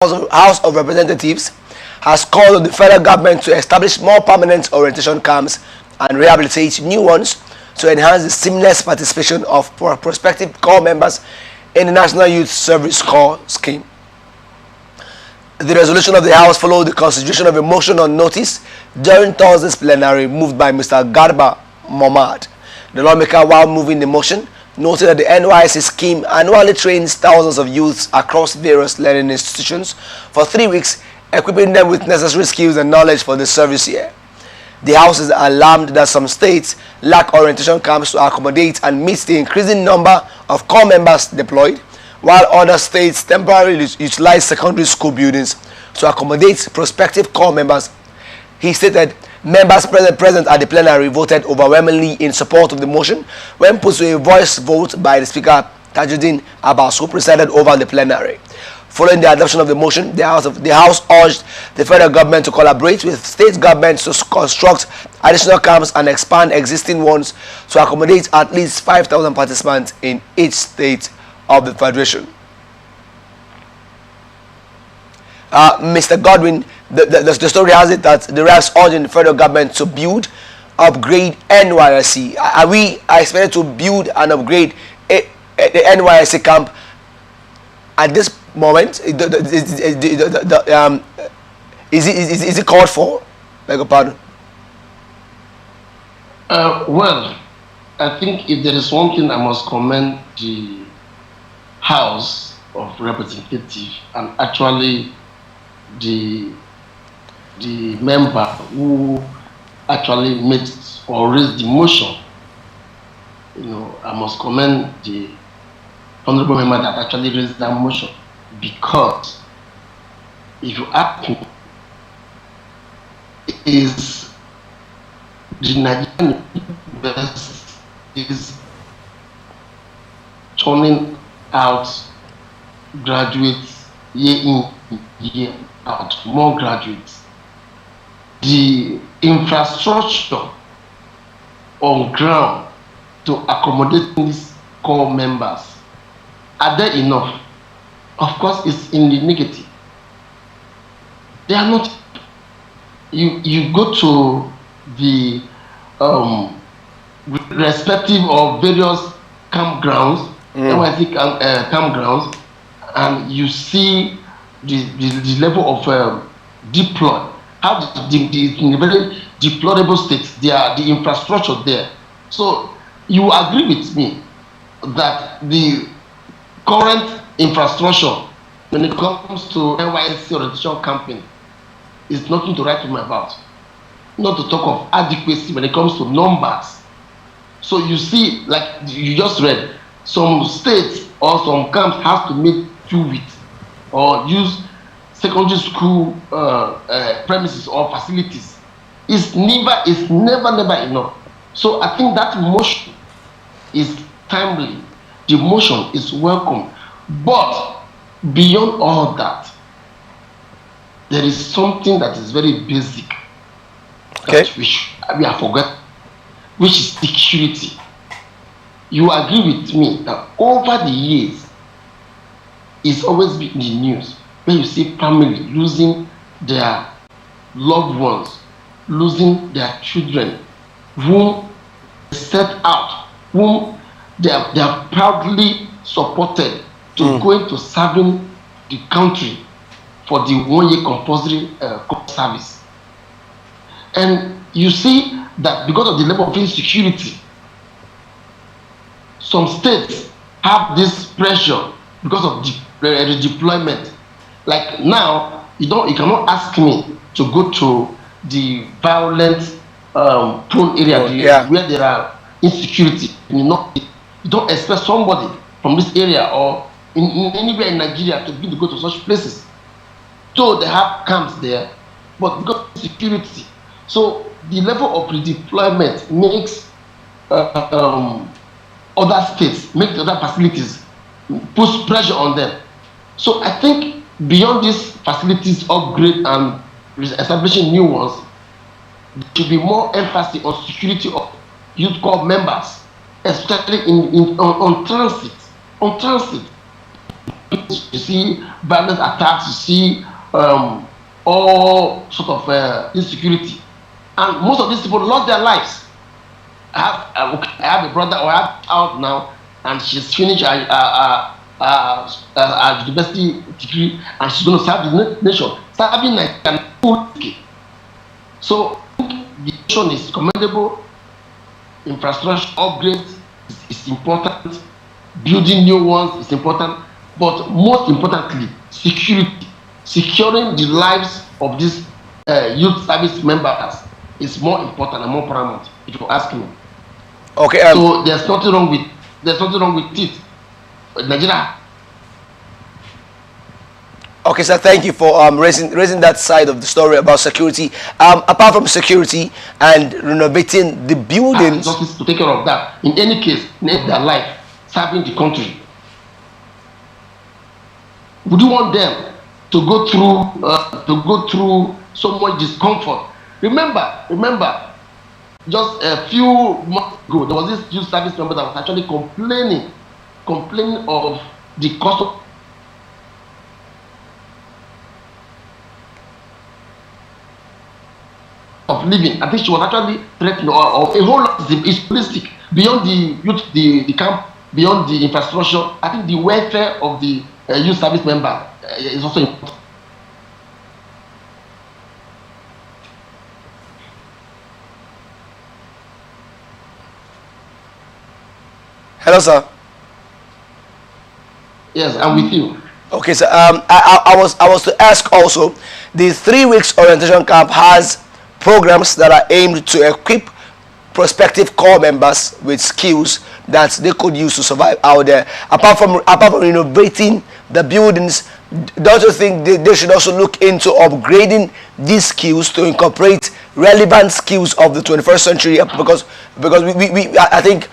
House of Representatives has called on the federal government to establish more permanent orientation camps and rehabilitate new ones to enhance the seamless participation of prospective corps members in the National Youth Service Corps scheme. The resolution of the House followed the consideration of a motion on notice during Thursday's plenary moved by Mr. Garba Momad. The lawmaker, while moving the motion, noted that the Nysc scheme annually trains thousands of youths across various learning institutions for 3 weeks, equipping them with necessary skills and knowledge for the service year. The House is alarmed that some states lack orientation camps to accommodate and meet the increasing number of corps members deployed, while other states temporarily utilize secondary school buildings to accommodate prospective corps members. He stated members present at the plenary voted overwhelmingly in support of the motion when put to a voice vote by the Speaker Tajuddin Abbas, who presided over the plenary. Following the adoption of the motion, the House urged the federal government to collaborate with state governments to construct additional camps and expand existing ones to accommodate at least 5,000 participants in each state of the Federation. Mr. Godwin, the story has it that the refs urging the federal government to build, upgrade Nysc. Are we expected to build and upgrade the Nysc camp at this moment? Is it called for? Beg your pardon. Well, I think if there is one thing I must commend the House of Representatives and actually the member who actually made or raised the motion, I must commend the honorable member that actually raised that motion, because if you ask me, is the Nigerian university is turning out graduates year in, year out, more graduates. The infrastructure on ground to accommodate these core members, are there enough? Of course, it's in the negative. They are not. You go to the respective of various campgrounds, Nysc campgrounds, and you see the level of deploy. How in a very deplorable state, the infrastructure there. So you agree with me that the current infrastructure, when it comes to Nysc orientation camping, is nothing to write home about. Not to talk of adequacy when it comes to numbers. So you see, like you just read, some states or some camps have to make do with or use secondary school premises or facilities. It's never enough. So I think that motion is timely. The motion is welcome. But beyond all that, there is something that is very basic that we are forgetting, which is security. You agree with me that over the years, it's always been in the news when you see family losing their loved ones, losing their children, whom they set out, whom they are proudly supported to go into serving the country for the 1 year compulsory service. And you see that because of the level of insecurity, some states have this pressure because of the deployment. Like now, you cannot ask me to go to the violent prone area where there are insecurity. You don't expect somebody from this area or in anywhere in Nigeria to go to such places. So they have camps there, but because of security, so the level of redeployment makes other states, make the other facilities, puts pressure on them. So I think beyond these facilities upgrade and establishing new ones, there should be more emphasis on security of youth corps members, especially on transit. On transit, you see violent attacks, you see all sort of insecurity, and most of these people lost their lives. I have a brother, or I have a child now, and she's finished a university degree, and she's going to serve the nation, serving Nigeria. So the nation is commendable. Infrastructure upgrades is important. Building new ones is important, but most importantly, security, securing the lives of these youth service members is more important and more paramount, if you ask me. Okay. So there's nothing wrong with it. Nigeria. Okay, sir. Thank you for raising that side of the story about security. Apart from security and renovating the buildings, justice to take care of that. In any case, need their life serving the country. Would you want them to go through so much discomfort? Remember, just a few months ago, there was this youth service member that was actually complaining of the cost of living. I think she was actually threatening, or a whole lot is holistic beyond the youth, the camp, beyond the infrastructure. I think the welfare of the youth service member is also important. hello, sir. Yes, I'm with you. Okay, so I was to ask also, the 3 weeks orientation camp has programs that are aimed to equip prospective core members with skills that they could use to survive out there. Apart from renovating the buildings, don't you think they should also look into upgrading these skills to incorporate relevant skills of the 21st century? Because I think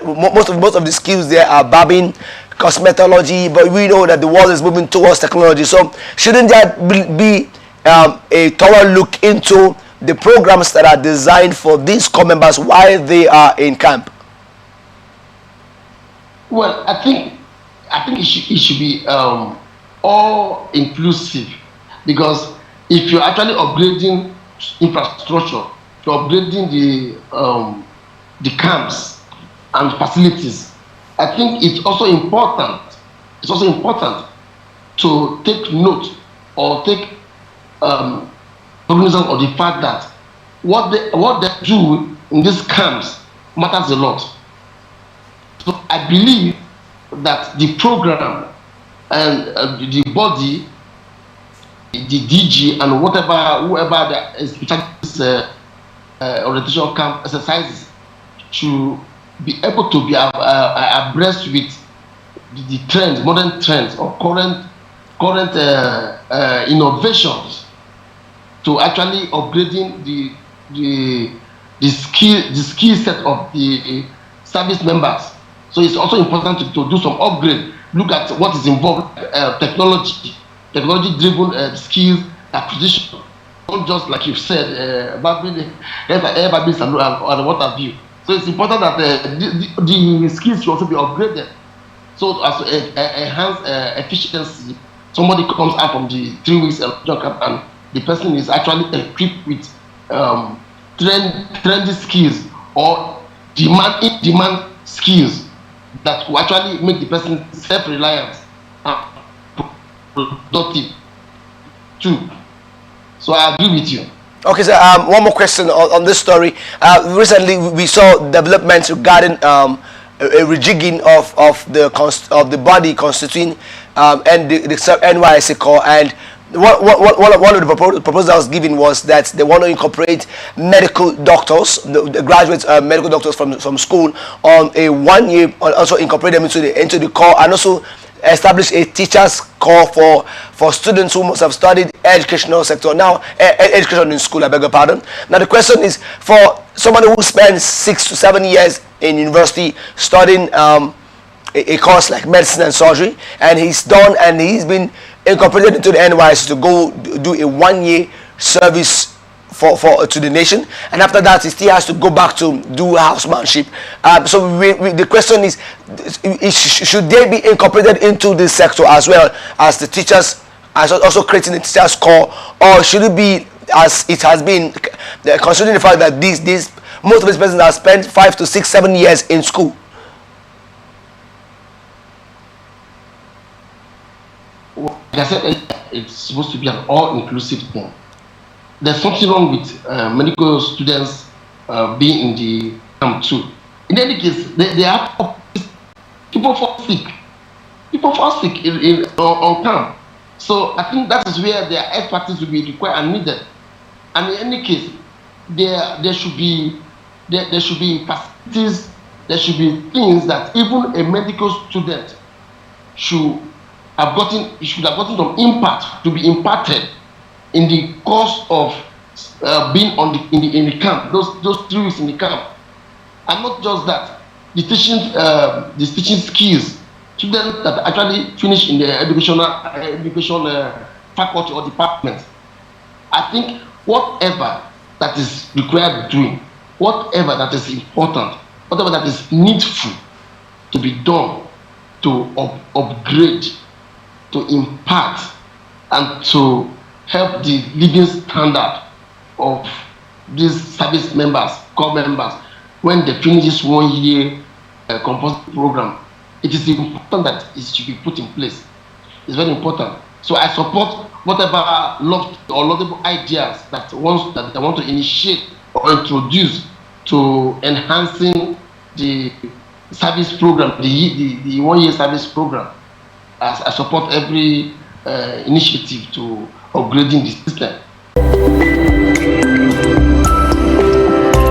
most of the skills there are barbing, cosmetology, but we know that the world is moving towards technology. So shouldn't that be a thorough look into the programs that are designed for these core members while they are in camp? Well, I think it should be all inclusive, because if you're actually upgrading infrastructure, you're upgrading the camps and facilities, I think it's also important. It's also important to take note or take cognizance of the fact that what they do in these camps matters a lot. So I believe that the program and the body, the DG and whoever that is in charge of this orientation camp exercises should be able to be abreast with the trends, modern trends, or current innovations, to actually upgrading the skill set of the service members. So it's also important to do some upgrade. Look at what is involved, technology-driven skills acquisition. Not just like you've said, barbing and what have you. So it's important that the skills should also be upgraded, so as to enhance efficiency. Somebody comes out from the 3 weeks job camp and the person is actually equipped with trendy skills or demand skills that will actually make the person self-reliant and productive too. So I agree with you. Okay, so one more question on this story. Recently, we saw developments regarding a rejigging of the body constituting and the Nysc core, and one of the proposals that was given was that they want to incorporate medical doctors, the graduates, medical doctors from school, on a 1 year, also incorporate them into the core, and also establish a teachers corps for students who must have studied educational sector, now education in school, I beg your pardon. Now the question is, for somebody who spends 6 to 7 years in university studying a course like medicine and surgery, and he's been incorporated into the Nysc to go do a 1 year service to the nation, and after that he still has to go back to do housemanship. So the question is, should they be incorporated into this sector as well as the teachers, as also creating the teachers corps, or should it be as it has been, considering the fact that these most of these persons have spent 5 to 6, 7 years in school? Like I said, it's supposed to be an all-inclusive thing. There's something wrong with medical students being in the camp too. In any case, they have people fall sick. People fall sick on camp. So I think that is where their expertise will be required and needed. And in any case, there should be facilities, there should be things that even a medical student should have gotten some impact to be impacted in the course of being in the camp, those 3 weeks in the camp. And not just that, the teaching skills, students that actually finish in the education faculty or department. I think whatever that is required doing, whatever that is important, whatever that is needful to be done to upgrade, to impact, and to help the living standard of these service members, corps members, when they finish this 1 year compulsory program. It is important that it should be put in place. It's very important. So I support whatever laudable ideas that they want to initiate or introduce to enhancing the service program, the 1 year service program. As I support every initiative to upgrading the system.